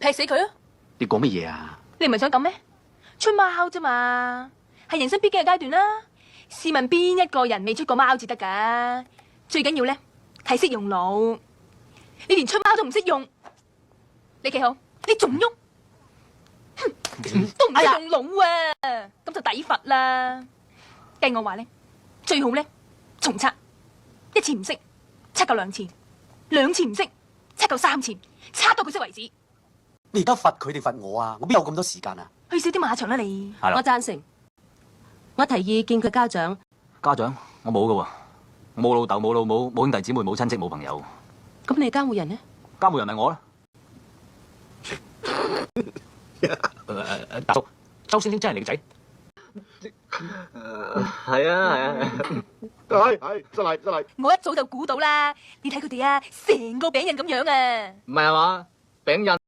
踢死佢啊！你講乜嘢啊？你唔係想咁咩？出貓啫嘛，係人生必經嘅階段啦。試問邊一個人未出過貓至得噶？最緊要咧係識用腦。你連出貓都唔識用，你企好，你仲喐，都唔識用腦啊！咁就抵罰啦。計我話咧，最好咧重測，一次唔識，測夠兩次，兩次唔識，測夠三次，測到佢識為止。你而家罰佢定罰我啊？我邊有咁多時間啊？去少啲馬場啦你。係啦，我贊成。我提議見佢家長。家長我冇噶喎，我冇老豆冇老母冇兄弟姊妹冇親戚冇朋友。咁你監護人呢？監護人係我啦。大叔，周星星真係你個仔？係啊，係真係。我一早就估到啦，你睇佢哋啊，成個餅印咁樣啊。唔係啊嘛，餅印。